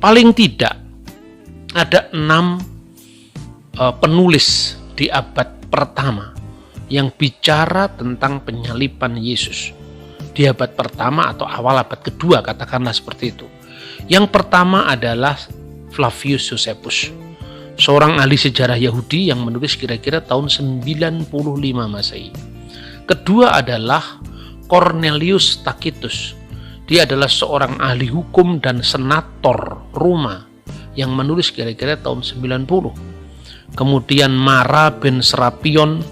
paling tidak ada 6 penulis di abad pertama yang bicara tentang penyaliban Yesus. Di abad pertama atau awal abad kedua, katakanlah seperti itu. Yang pertama adalah Flavius Josephus, seorang ahli sejarah Yahudi yang menulis kira-kira tahun 95 Masehi. Kedua adalah Cornelius Tacitus. Dia adalah seorang ahli hukum dan senator Roma yang menulis kira-kira tahun 90. Kemudian Mara ben Serapion,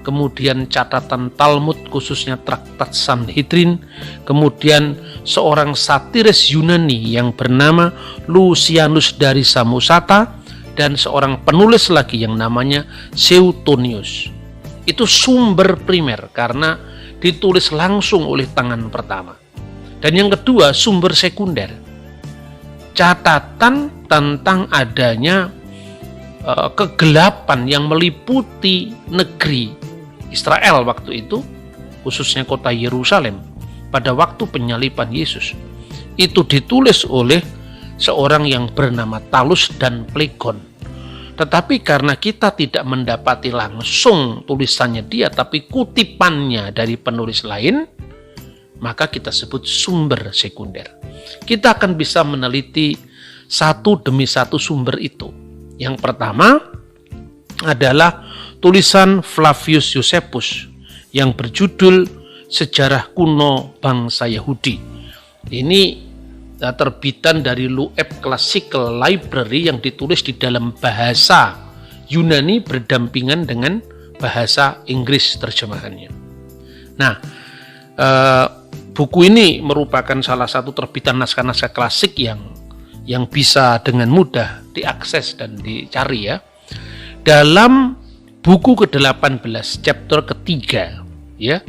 kemudian catatan Talmud khususnya traktat Sanhedrin, kemudian seorang satiris Yunani yang bernama Lucianus dari Samosata, dan seorang penulis lagi yang namanya Suetonius. Itu sumber primer karena ditulis langsung oleh tangan pertama. Dan yang kedua, sumber sekunder, catatan tentang adanya kegelapan yang meliputi negeri Israel waktu itu, khususnya kota Yerusalem, pada waktu penyaliban Yesus. Itu ditulis oleh seorang yang bernama Talus dan Plegon. Tetapi karena kita tidak mendapati langsung tulisannya dia, tapi kutipannya dari penulis lain, maka kita sebut sumber sekunder. Kita akan bisa meneliti satu demi satu sumber itu. Yang pertama adalah tulisan Flavius Josephus yang berjudul Sejarah Kuno Bangsa Yahudi. Ini terbitan dari Loeb Classical Library yang ditulis di dalam bahasa Yunani berdampingan dengan bahasa Inggris terjemahannya. Nah, buku ini merupakan salah satu terbitan naskah-naskah klasik yang bisa dengan mudah diakses dan dicari ya. Dalam buku ke-18 chapter ketiga ya,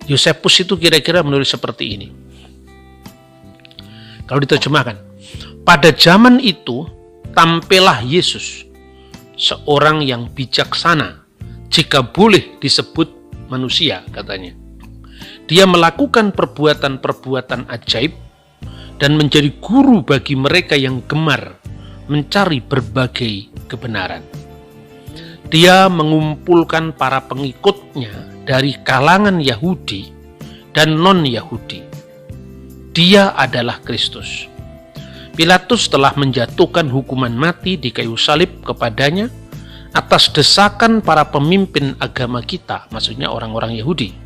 Josephus itu kira-kira menulis seperti ini. Kalau diterjemahkan, pada zaman itu tampillah Yesus, seorang yang bijaksana, jika boleh disebut manusia, katanya. Dia melakukan perbuatan-perbuatan ajaib dan menjadi guru bagi mereka yang gemar mencari berbagai kebenaran. Dia mengumpulkan para pengikutnya dari kalangan Yahudi dan non-Yahudi. Dia adalah Kristus. Pilatus telah menjatuhkan hukuman mati di kayu salib kepadanya atas desakan para pemimpin agama kita, maksudnya orang-orang Yahudi.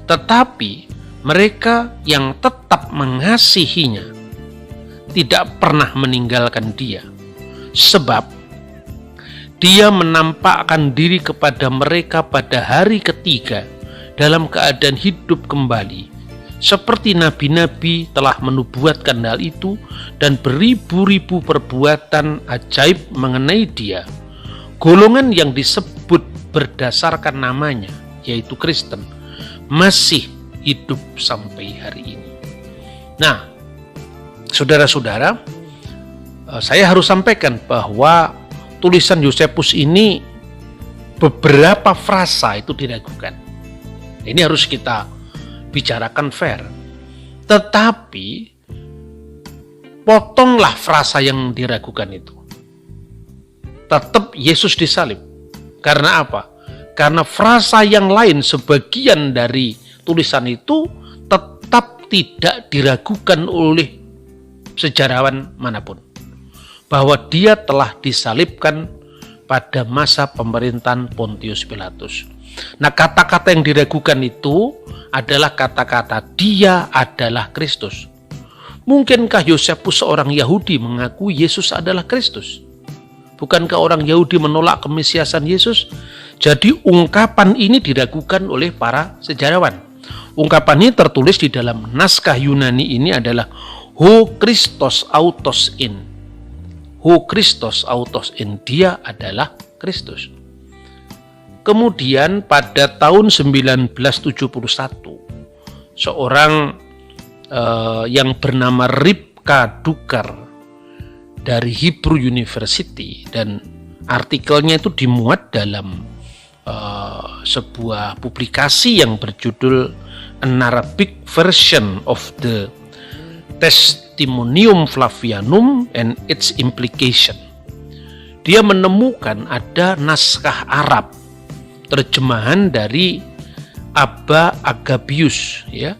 Tetapi mereka yang tetap mengasihinya tidak pernah meninggalkan dia, sebab dia menampakkan diri kepada mereka pada hari ketiga dalam keadaan hidup kembali, seperti nabi-nabi telah menubuatkan hal itu, dan beribu-ribu perbuatan ajaib mengenai dia. Golongan yang disebut berdasarkan namanya, yaitu Kristen, masih hidup sampai hari ini. Nah, saudara-saudara, saya harus sampaikan bahwa tulisan Josephus ini beberapa frasa itu diragukan. Ini harus kita bicarakan fair. Tetapi potonglah frasa yang diragukan itu. Tetap Yesus disalib. Karena apa? Karena frasa yang lain, sebagian dari tulisan itu tetap tidak diragukan oleh sejarawan manapun, bahwa dia telah disalibkan pada masa pemerintahan Pontius Pilatus. Nah, kata-kata yang diragukan itu adalah kata-kata dia adalah Kristus. Mungkinkah Josephus seorang Yahudi mengaku Yesus adalah Kristus? Bukankah orang Yahudi menolak kemesiasan Yesus? Jadi ungkapan ini diragukan oleh para sejarawan. Ungkapan ini tertulis di dalam naskah Yunani ini adalah Ho Christos autos in. Ho Christos autos in, dia adalah Kristus. Kemudian pada tahun 1971, seorang yang bernama Ribka Dukar dari Hebrew University, dan artikelnya itu dimuat dalam sebuah publikasi yang berjudul An Arabic Version of the Testimonium Flavianum and its implication. Dia menemukan ada naskah Arab, terjemahan dari Abba Agabius, ya,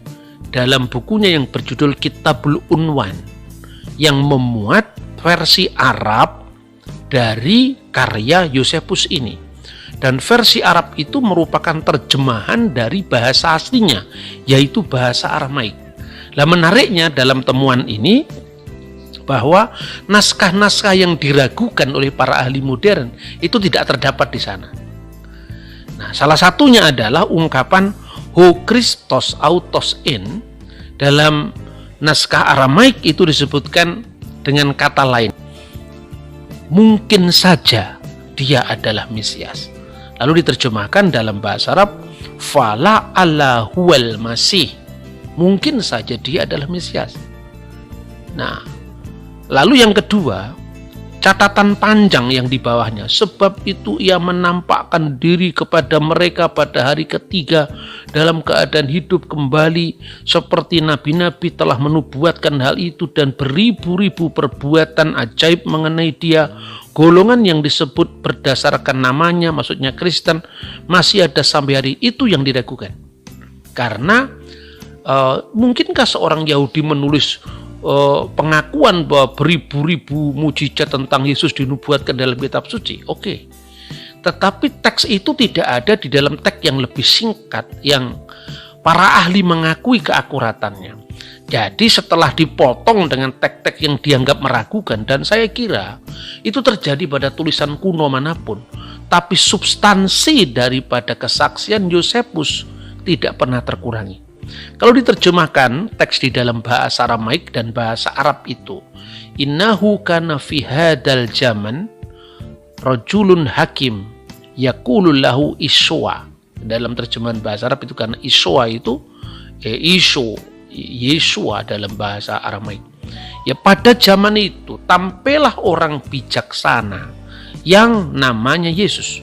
dalam bukunya yang berjudul Kitabul Unwan, yang memuat versi Arab dari karya Yosefus ini. Dan versi Arab itu merupakan terjemahan dari bahasa aslinya, yaitu bahasa Aramaik. Nah, menariknya dalam temuan ini bahwa naskah-naskah yang diragukan oleh para ahli modern itu tidak terdapat di sana. Nah, salah satunya adalah ungkapan Ho Christos autos in. Dalam naskah Aramaik itu disebutkan dengan kata lain, mungkin saja dia adalah Mesias. Lalu diterjemahkan dalam bahasa Arab, fala alla huwal masih, mungkin saja dia adalah Mesias. Nah, lalu yang kedua, catatan panjang yang di bawahnya, sebab itu ia menampakkan diri kepada mereka pada hari ketiga dalam keadaan hidup kembali, seperti nabi-nabi telah menubuatkan hal itu, dan beribu-ribu perbuatan ajaib mengenai dia. Golongan yang disebut berdasarkan namanya, maksudnya Kristen, masih ada sampai hari itu yang diragukan. Karena mungkinkah seorang Yahudi menulis pengakuan bahwa beribu-ribu mujizat tentang Yesus dinubuatkan dalam kitab suci? Oke. Tetapi teks itu tidak ada di dalam teks yang lebih singkat, yang para ahli mengakui keakuratannya. Jadi setelah dipotong dengan teks-teks yang dianggap meragukan, dan saya kira itu terjadi pada tulisan kuno manapun, tapi substansi daripada kesaksian Yosefus tidak pernah terkurangi. Kalau diterjemahkan teks di dalam bahasa Aramaik dan bahasa Arab itu, innahu kana fi hadal zaman rajulun hakim yaqulu lahu Iswa. Dalam terjemahan bahasa Arab itu, karena Iswa itu Yesua dalam bahasa Aramaik. Ya, pada zaman itu tampillah orang bijaksana yang namanya Yesus.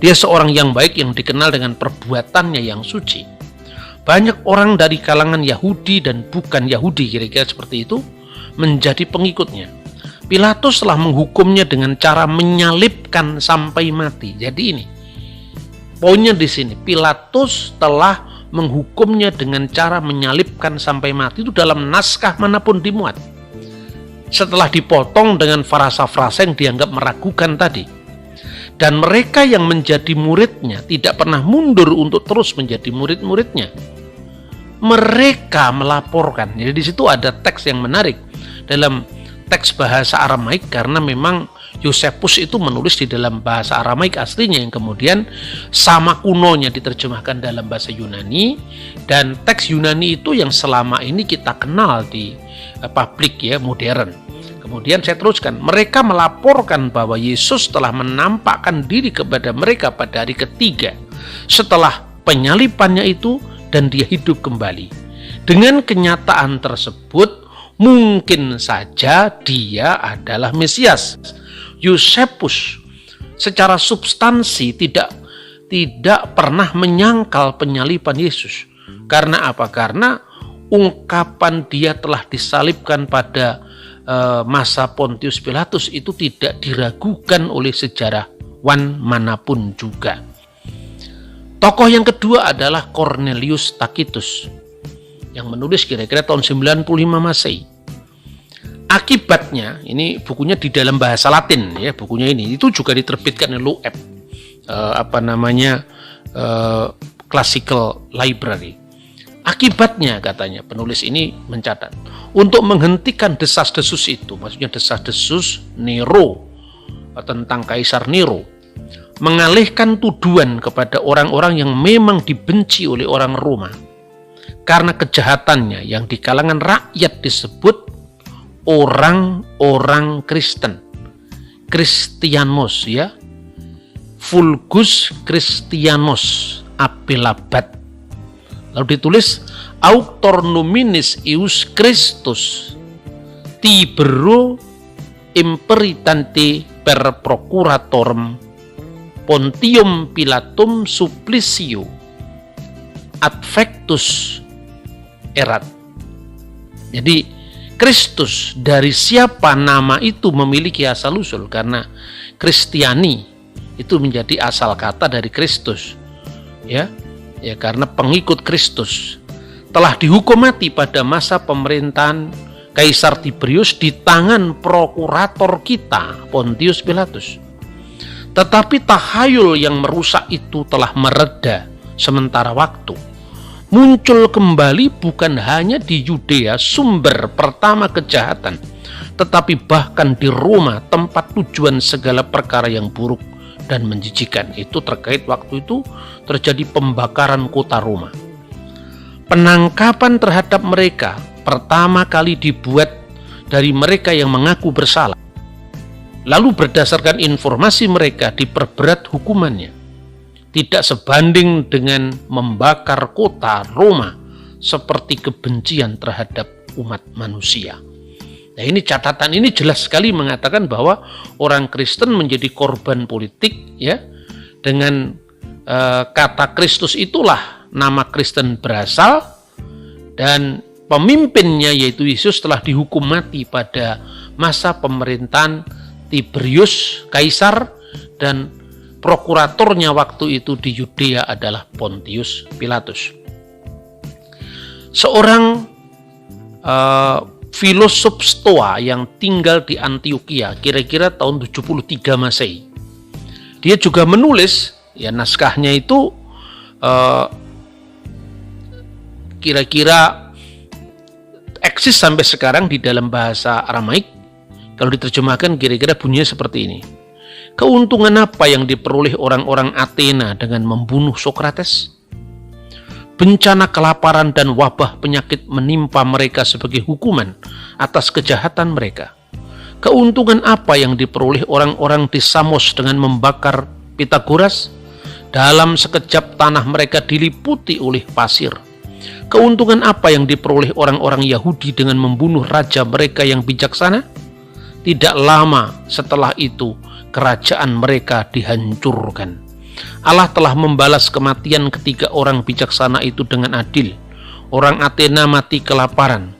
Dia seorang yang baik yang dikenal dengan perbuatannya yang suci. Banyak orang dari kalangan Yahudi dan bukan Yahudi, kira-kira seperti itu, menjadi pengikutnya. Pilatus telah menghukumnya dengan cara menyalibkan sampai mati. Jadi ini poinnya di sini, Pilatus telah menghukumnya dengan cara menyalibkan sampai mati. Itu dalam naskah manapun dimuat. Setelah dipotong dengan frasa-frasa yang dianggap meragukan tadi. Dan mereka yang menjadi muridnya tidak pernah mundur untuk terus menjadi murid-muridnya. Mereka melaporkan. Jadi di situ ada teks yang menarik dalam teks bahasa Aramaik, karena memang Yosefus itu menulis di dalam bahasa Aramaik aslinya, yang kemudian sama kunonya diterjemahkan dalam bahasa Yunani, dan teks Yunani itu yang selama ini kita kenal di publik ya modern. Kemudian saya teruskan, mereka melaporkan bahwa Yesus telah menampakkan diri kepada mereka pada hari ketiga setelah penyalipannya itu, dan dia hidup kembali. Dengan kenyataan tersebut, mungkin saja dia adalah Mesias. Yosefus secara substansi tidak pernah menyangkal penyalipan Yesus. Karena apa? Karena ungkapan dia telah disalibkan pada masa Pontius Pilatus itu tidak diragukan oleh sejarawan manapun juga. Tokoh yang kedua adalah Cornelius Tacitus, yang menulis kira-kira tahun 95 Masehi. Akibatnya, ini bukunya di dalam bahasa Latin ya, bukunya ini itu juga diterbitkan oleh Loeb, Classical Library. Akibatnya, katanya penulis ini mencatat, untuk menghentikan desas-desus itu, maksudnya desas-desus Nero tentang Kaisar Nero, mengalihkan tuduhan kepada orang-orang yang memang dibenci oleh orang Roma karena kejahatannya yang di kalangan rakyat disebut orang-orang Kristen, Christianos ya, Vulgus Christianos Apelabat. Lalu ditulis auctor nominis ius Christus Tibero imperitante per procuratorem Pontium Pilatum supplicio adfectus erat. Jadi Kristus dari siapa nama itu memiliki asal-usul, karena Kristiani itu menjadi asal kata dari Kristus. Ya, karena pengikut Kristus telah dihukum mati pada masa pemerintahan Kaisar Tiberius di tangan prokurator kita, Pontius Pilatus. Tetapi tahayul yang merusak itu telah mereda sementara waktu. Muncul kembali bukan hanya di Yudea sumber pertama kejahatan, tetapi bahkan di Roma tempat tujuan segala perkara yang buruk dan menjijikan. Itu terkait waktu itu terjadi pembakaran kota Roma. Penangkapan terhadap mereka pertama kali dibuat dari mereka yang mengaku bersalah. Lalu berdasarkan informasi mereka diperberat hukumannya. Tidak sebanding dengan membakar kota Roma seperti kebencian terhadap umat manusia. Nah, ini catatan ini jelas sekali mengatakan bahwa orang Kristen menjadi korban politik, ya. Dengan kata Kristus itulah nama Kristen berasal, dan pemimpinnya yaitu Yesus telah dihukum mati pada masa pemerintahan Tiberius Kaisar, dan prokuratornya waktu itu di Yudea adalah Pontius Pilatus. Seorang filosof Stoa yang tinggal di Antioquia kira-kira tahun 73 Masehi. Dia juga menulis, ya, naskahnya itu kira-kira eksis sampai sekarang di dalam bahasa Aramaik. Kalau diterjemahkan kira-kira bunyinya seperti ini. Keuntungan apa yang diperoleh orang-orang Athena dengan membunuh Sokrates? Bencana kelaparan dan wabah penyakit menimpa mereka sebagai hukuman atas kejahatan mereka. Keuntungan apa yang diperoleh orang-orang di Samos dengan membakar Pitagoras? Dalam sekejap tanah mereka diliputi oleh pasir. Keuntungan apa yang diperoleh orang-orang Yahudi dengan membunuh raja mereka yang bijaksana? Tidak lama setelah itu kerajaan mereka dihancurkan. Allah telah membalas kematian ketiga orang bijaksana itu dengan adil. Orang Athena mati kelaparan,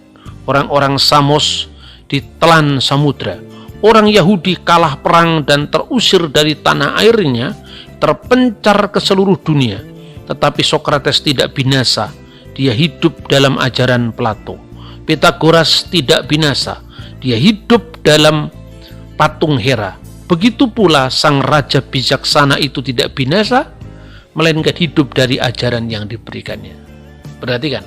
orang-orang Samos ditelan samudra, orang Yahudi kalah perang dan terusir dari tanah airnya, terpencar ke seluruh dunia. Tetapi Sokrates tidak binasa, dia hidup dalam ajaran Plato. Pitagoras tidak binasa, dia hidup dalam patung Hera. Begitu pula sang raja bijaksana itu tidak binasa, melainkan hidup dari ajaran yang diberikannya. Perhatikan,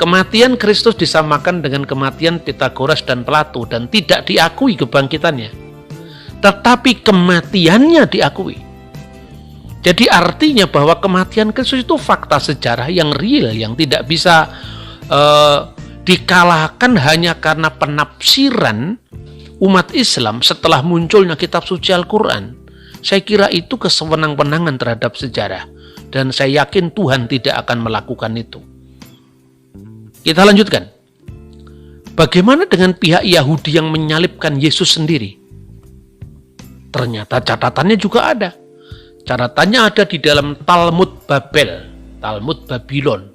kematian Kristus disamakan dengan kematian Pitagoras dan Plato dan tidak diakui kebangkitannya. Tetapi kematiannya diakui. Jadi artinya bahwa kematian Kristus itu fakta sejarah yang real, yang tidak bisa dikalahkan hanya karena penafsiran umat Islam setelah munculnya kitab suci Al-Quran. Saya kira itu kesewenang-wenangan terhadap sejarah, dan saya yakin Tuhan tidak akan melakukan itu. Kita lanjutkan. Bagaimana dengan pihak Yahudi yang menyalibkan Yesus sendiri? Ternyata catatannya juga ada. Catatannya ada di dalam Talmud Babel, Talmud Babylon,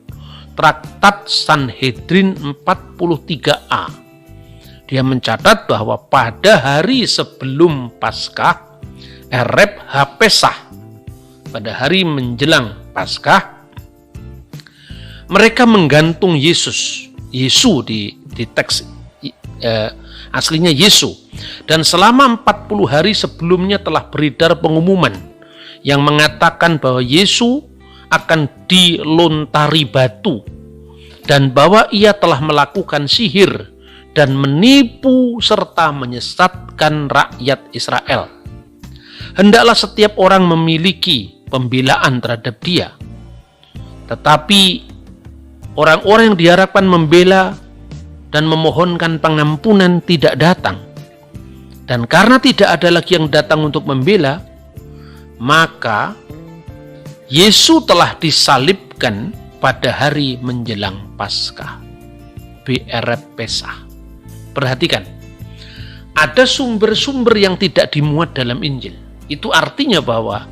Traktat Sanhedrin 43a. Dia mencatat bahwa pada hari sebelum Paskah, Ereb HaPesah, pada hari menjelang Paskah, mereka menggantung Yesu di teks aslinya Yesu. Dan selama 40 hari sebelumnya telah beredar pengumuman yang mengatakan bahwa Yesus akan dilontari batu dan bahwa ia telah melakukan sihir dan menipu serta menyesatkan rakyat Israel. Hendaklah setiap orang memiliki pembelaan terhadap dia. Tetapi orang-orang yang diharapkan membela dan memohonkan pengampunan tidak datang. Dan karena tidak ada lagi yang datang untuk membela, maka Yesus telah disalibkan pada hari menjelang Paskah, Ereb Pesah. Perhatikan, ada sumber-sumber yang tidak dimuat dalam Injil. Itu artinya bahwa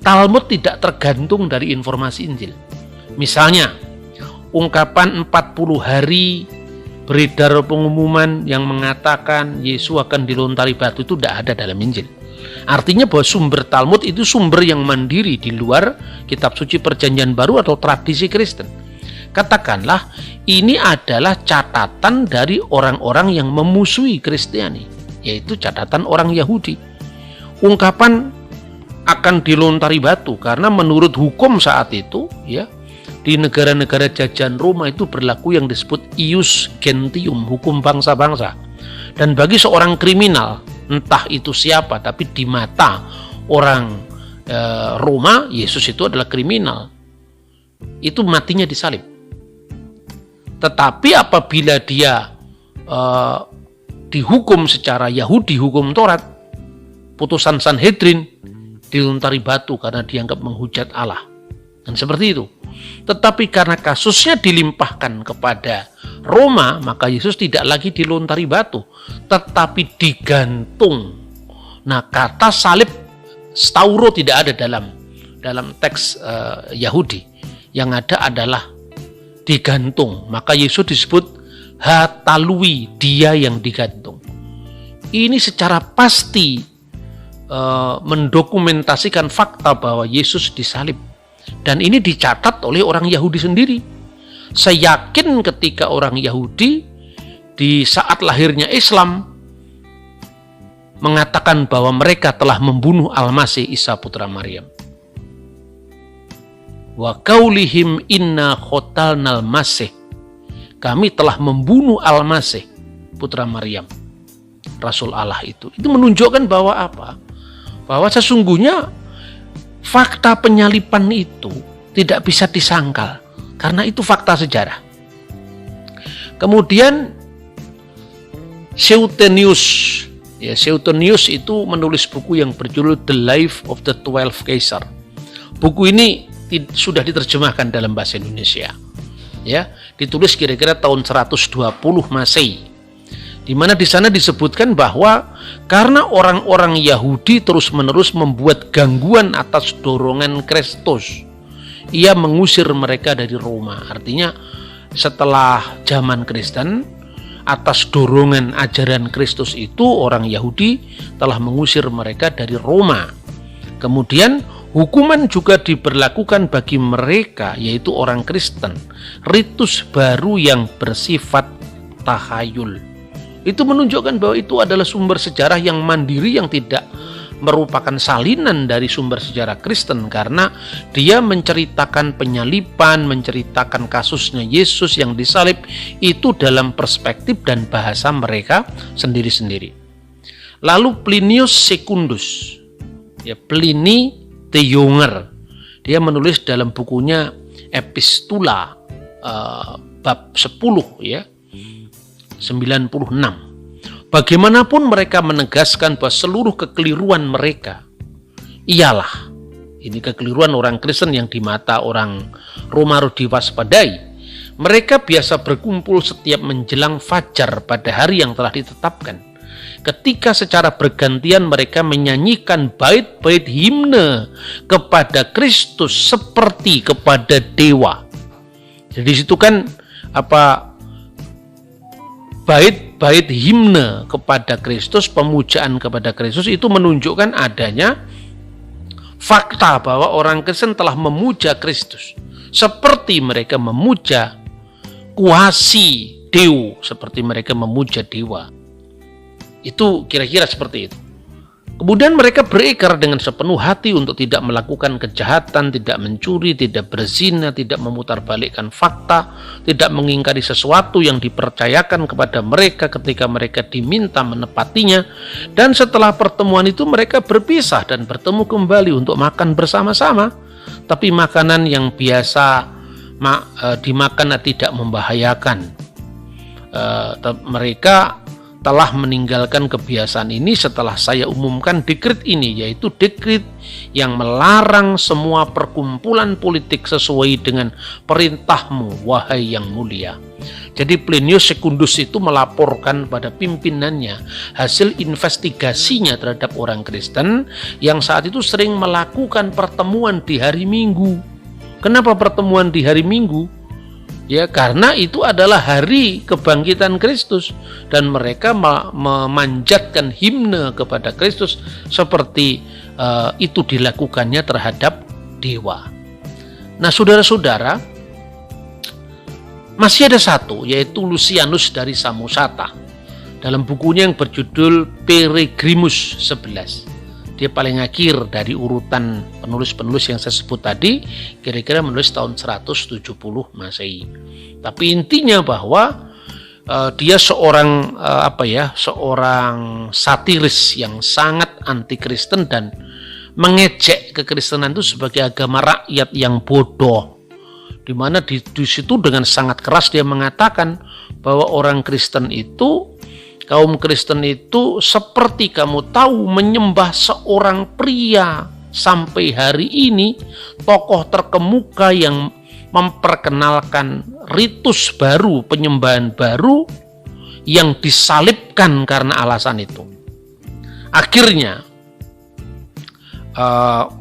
Talmud tidak tergantung dari informasi Injil. Misalnya, ungkapan 40 hari beredar pengumuman yang mengatakan Yesus akan dilontari batu, itu tidak ada dalam Injil. Artinya bahwa sumber Talmud itu sumber yang mandiri di luar kitab suci Perjanjian Baru atau tradisi Kristen. Katakanlah ini adalah catatan dari orang-orang yang memusuhi Kristiani, yaitu catatan orang Yahudi. Ungkapan akan dilontari batu karena menurut hukum saat itu, ya, di negara-negara jajahan Roma itu berlaku yang disebut ius gentium, hukum bangsa-bangsa. Dan bagi seorang kriminal, entah itu siapa, tapi di mata orang Roma, Yesus itu adalah kriminal. Itu matinya disalib. Tetapi apabila dia dihukum secara Yahudi, hukum Taurat, putusan Sanhedrin, dilontari batu karena dianggap menghujat Allah. Dan seperti itu. Tetapi karena kasusnya dilimpahkan kepada Roma, maka Yesus tidak lagi dilontari batu, tetapi digantung. Nah, kata salib stauro tidak ada dalam teks Yahudi. Yang ada adalah digantung. Maka Yesus disebut hatalui, dia yang digantung. Ini secara pasti mendokumentasikan fakta bahwa Yesus disalib. Dan ini dicatat oleh orang Yahudi sendiri. Saya yakin ketika orang Yahudi di saat lahirnya Islam mengatakan bahwa mereka telah membunuh Al-Masih Isa putra Maryam. Wa qaulihim inna qatalnal Masih. Kami telah membunuh Al-Masih putra Maryam, Rasul Allah itu. Itu menunjukkan bahwa apa? Bahwa sesungguhnya fakta penyalipan itu tidak bisa disangkal, karena itu fakta sejarah. Kemudian Suetonius itu menulis buku yang berjudul The Life of the 12 Caesar. Buku ini sudah diterjemahkan dalam bahasa Indonesia. Ya, ditulis kira-kira tahun 120 Masehi. Di mana di sana disebutkan bahwa karena orang-orang Yahudi terus-menerus membuat gangguan atas dorongan Kristus, ia mengusir mereka dari Roma. Artinya setelah zaman Kristen, atas dorongan ajaran Kristus itu orang Yahudi telah mengusir mereka dari Roma. Kemudian hukuman juga diberlakukan bagi mereka, yaitu orang Kristen, ritus baru yang bersifat tahayul. Itu menunjukkan bahwa itu adalah sumber sejarah yang mandiri, yang tidak merupakan salinan dari sumber sejarah Kristen, karena dia menceritakan penyalipan, menceritakan kasusnya Yesus yang disalib itu dalam perspektif dan bahasa mereka sendiri-sendiri. Lalu Plinius Secundus, ya, Pliny the Younger, dia menulis dalam bukunya Epistula bab 10 ya 96. Bagaimanapun mereka menegaskan bahwa seluruh kekeliruan mereka ialah, ini kekeliruan orang Kristen yang di mata orang Roma harus diwaspadai. Mereka biasa berkumpul setiap menjelang fajar pada hari yang telah ditetapkan, ketika secara bergantian mereka menyanyikan bait-bait himne kepada Kristus seperti kepada dewa. Jadi situ kan bait-bait himne kepada Kristus, pemujaan kepada Kristus, itu menunjukkan adanya fakta bahwa orang Kristen telah memuja Kristus seperti mereka memuja kuasi Deu, seperti mereka memuja dewa. Itu kira-kira seperti itu. Kemudian mereka berekar dengan sepenuh hati untuk tidak melakukan kejahatan, tidak mencuri, tidak berzina, tidak memutarbalikkan fakta, tidak mengingkari sesuatu yang dipercayakan kepada mereka ketika mereka diminta menepatinya. Dan setelah pertemuan itu mereka berpisah dan bertemu kembali untuk makan bersama-sama. Tapi makanan yang biasa dimakan tidak membahayakan. Mereka telah meninggalkan kebiasaan ini setelah saya umumkan dekret ini, yaitu dekret yang melarang semua perkumpulan politik sesuai dengan perintahmu, wahai yang mulia. Jadi Plinius Secundus itu melaporkan pada pimpinannya hasil investigasinya terhadap orang Kristen yang saat itu sering melakukan pertemuan di hari Minggu. Kenapa pertemuan di hari Minggu? Ya, karena itu adalah hari kebangkitan Kristus dan mereka memanjatkan himne kepada Kristus seperti itu dilakukannya terhadap dewa. Nah, saudara-saudara, masih ada satu, yaitu Lucianus dari Samosata dalam bukunya yang berjudul Peregrimus 11. Dia paling akhir dari urutan penulis-penulis yang saya sebut tadi, kira-kira menulis tahun 170 Masehi. Tapi intinya bahwa dia seorang seorang satiris yang sangat anti-Kristen dan mengejek kekristenan itu sebagai agama rakyat yang bodoh. Di mana di situ dengan sangat keras dia mengatakan bahwa orang Kristen itu, kaum Kristen itu seperti kamu tahu menyembah seorang pria. Sampai hari ini tokoh terkemuka yang memperkenalkan ritus baru, penyembahan baru yang disalibkan karena alasan itu. Akhirnya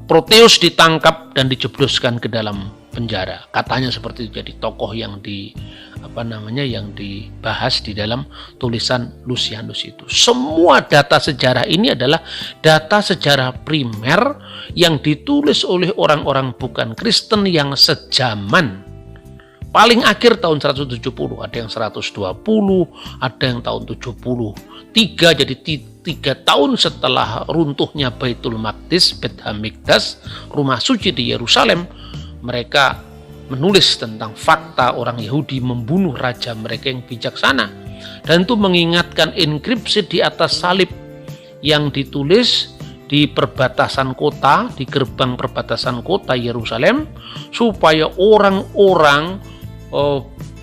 Proteus ditangkap dan dijebloskan ke dalam penjara. Katanya seperti itu, jadi tokoh yang yang dibahas di dalam tulisan Lucianus itu. Semua data sejarah ini adalah data sejarah primer yang ditulis oleh orang-orang bukan Kristen yang sejaman. Paling akhir tahun 170, ada yang 120, ada yang tahun 73, jadi 3 tahun setelah runtuhnya Baitul Maqdis, Beit Hamikdas, rumah suci di Yerusalem, mereka menulis tentang fakta orang Yahudi membunuh raja mereka yang bijaksana. Dan itu mengingatkan inskripsi di atas salib yang ditulis di perbatasan kota, di gerbang perbatasan kota Yerusalem, supaya orang-orang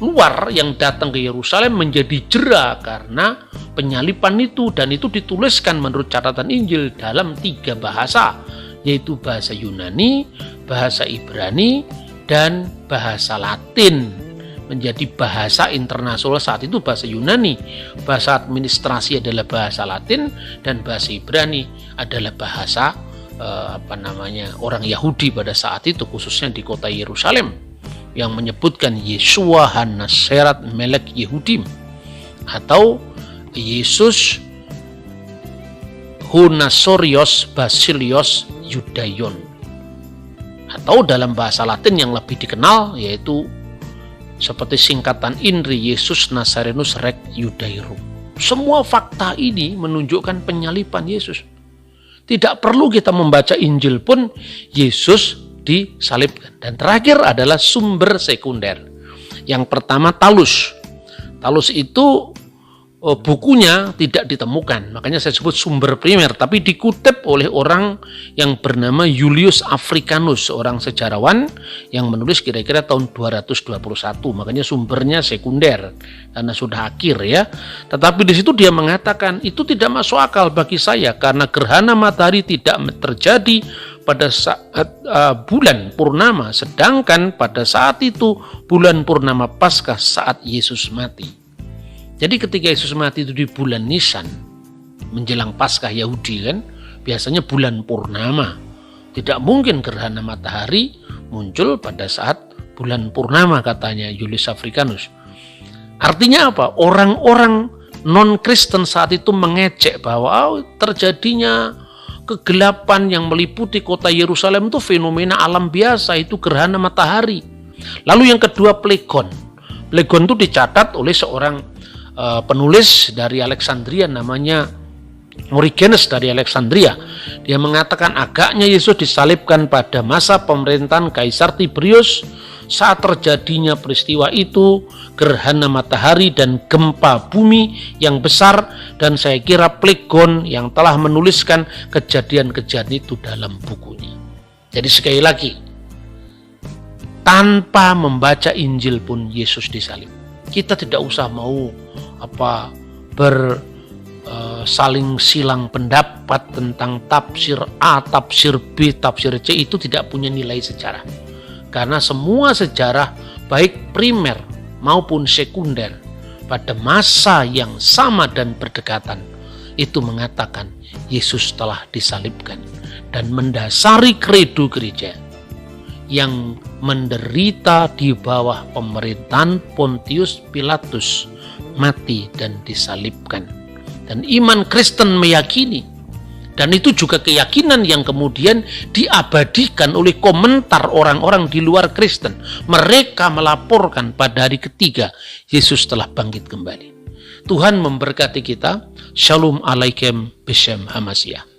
luar yang datang ke Yerusalem menjadi jera karena penyalipan itu. Dan itu dituliskan menurut catatan Injil dalam 3 bahasa, yaitu bahasa Yunani, bahasa Ibrani, dan bahasa Latin. Menjadi bahasa internasional saat itu bahasa Yunani, bahasa administrasi adalah bahasa Latin, dan bahasa Ibrani adalah bahasa orang Yahudi pada saat itu, khususnya di kota Yerusalem, yang menyebutkan Yeshua Hanaserat Melek Yehudim atau Yesus Hunasorios Basilios Yudaion, atau dalam bahasa Latin yang lebih dikenal yaitu seperti singkatan INRI, Yesus Nazarenus Rex Judairum. Semua fakta ini menunjukkan penyalipan Yesus. Tidak perlu kita membaca Injil pun Yesus disalibkan. Dan terakhir adalah sumber sekunder. Yang pertama Talus. Talus itu bukunya tidak ditemukan, makanya saya sebut sumber primer, tapi dikutip oleh orang yang bernama Julius Africanus, seorang sejarawan yang menulis kira-kira tahun 221, makanya sumbernya sekunder karena sudah akhir ya. Tetapi di situ dia mengatakan itu tidak masuk akal bagi saya karena gerhana matahari tidak terjadi pada saat bulan purnama, sedangkan pada saat itu bulan purnama Paskah saat Yesus mati. Jadi ketika Yesus mati itu di bulan Nisan, menjelang Paskah Yahudi kan, biasanya bulan purnama. Tidak mungkin gerhana matahari muncul pada saat bulan purnama, katanya Julius Africanus. Artinya apa? Orang-orang non-Kristen saat itu mengejek bahwa terjadinya kegelapan yang meliputi kota Yerusalem itu fenomena alam biasa, itu gerhana matahari. Lalu yang kedua Plegon. Plegon itu dicatat oleh seorang penulis dari Alexandria namanya Origenes dari Alexandria. Dia mengatakan agaknya Yesus disalibkan pada masa pemerintahan Kaisar Tiberius. Saat terjadinya peristiwa itu, gerhana matahari dan gempa bumi yang besar, dan saya kira Plegon yang telah menuliskan kejadian-kejadian itu dalam bukunya. Jadi sekali lagi, tanpa membaca Injil pun Yesus disalib. Kita tidak usah mau saling silang pendapat tentang tafsir A, tafsir B, tafsir C, itu tidak punya nilai sejarah. Karena semua sejarah baik primer maupun sekunder pada masa yang sama dan berdekatan itu mengatakan Yesus telah disalibkan, dan mendasari kredo gereja yang menderita di bawah pemerintahan Pontius Pilatus, mati dan disalibkan. Dan iman Kristen meyakini, dan itu juga keyakinan yang kemudian diabadikan oleh komentar orang-orang di luar Kristen. Mereka melaporkan pada hari ketiga Yesus telah bangkit kembali. Tuhan memberkati kita. Shalom alaikum Beshem Hamasiah.